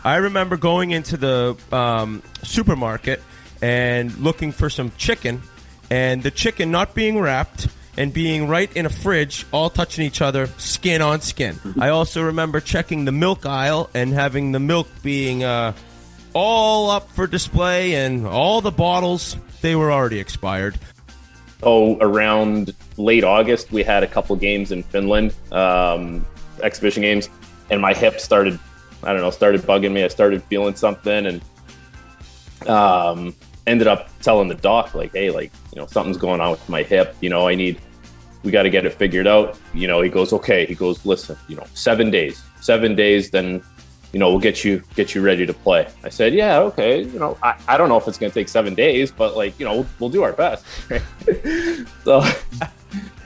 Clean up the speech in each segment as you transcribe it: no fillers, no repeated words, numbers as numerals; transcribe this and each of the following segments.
I remember going into the supermarket and looking for some chicken, and the chicken not being wrapped and being right in a fridge, all touching each other, skin on skin. I also remember checking the milk aisle and having the milk being all up for display, and all the bottles, they were already expired. Oh, around late August, we had a couple games in Finland, exhibition games, and my hip started bugging me. I started feeling something, and ended up telling the doc, like, hey, like, something's going on with my hip. We got to get it figured out. He goes, okay. He goes, listen, 7 days, then, we'll get you ready to play. I said, yeah, okay. I don't know if it's going to take 7 days, but like, we'll do our best. So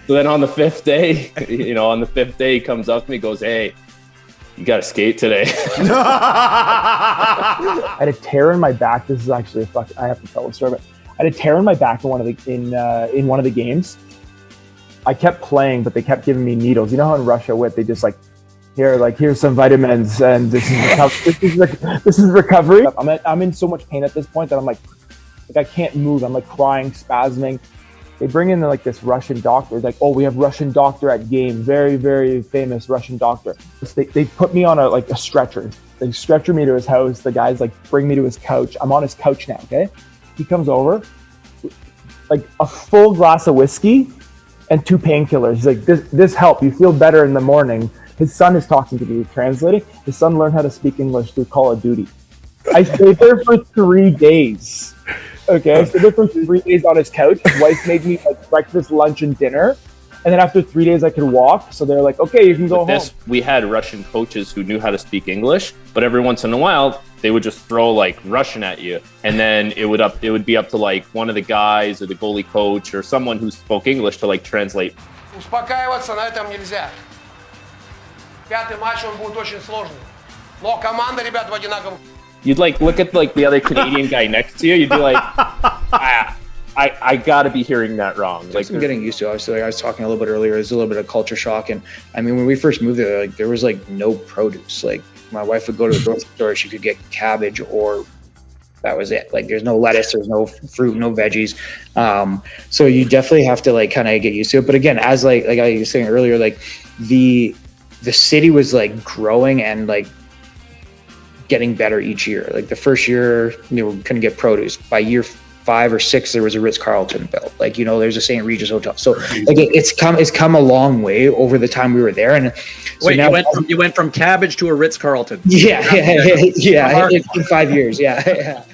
then on the fifth day, he comes up to me, goes, hey, you got to skate today. I had a tear in my back. This is actually I have to tell the story, but I had a tear in my back in one of the games. I kept playing, but they kept giving me needles. You know how in Russia they just like, here's some vitamins, and this is recovery. I'm in so much pain at this point that I'm like I can't move. I'm like crying, spasming. They bring in like this Russian doctor. It's like, oh, we have Russian doctor at game, very, very famous Russian doctor. They put me on a stretcher. They stretcher me to his house. The guys like bring me to his couch. I'm on his couch now. Okay, he comes over, like a full glass of whiskey and 2 painkillers. He's like, this help. You feel better in the morning. His son is talking to me, translating. His son learned how to speak English through Call of Duty. I stayed there for 3 days. Okay, I stayed there for 3 days on his couch. His wife made me like breakfast, lunch, and dinner. And then after 3 days, I could walk. So they're like, okay, you can go home. We had Russian coaches who knew how to speak English, but every once in a while, they would just throw like Russian at you. And then it would be up to like one of the guys or the goalie coach or someone who spoke English to like translate. Успокаиваться на этом нельзя. Пятый матч, он будет очень сложный. Но команда, ребят, в одинаковом. You'd like look at like the other Canadian guy next to you. You'd be like, I gotta be hearing that wrong. Like I'm getting used to it. Obviously, like I was talking a little bit earlier, there's a little bit of culture shock. And I mean, when we first moved there, like there was like no produce. Like my wife would go to the grocery store, she could get cabbage, or that was it. Like there's no lettuce, there's no fruit, no veggies. So you definitely have to like kind of get used to it. But again, as like I was saying earlier, like the city was like growing and like getting better each year. Like the first year, couldn't get produce. By year 5 or 6, there was a Ritz-Carlton built. Like, there's a St. Regis hotel. So like it's come a long way over the time we were there. And so wait, now, you went from cabbage to a Ritz-Carlton. Yeah, in 5 years. Yeah.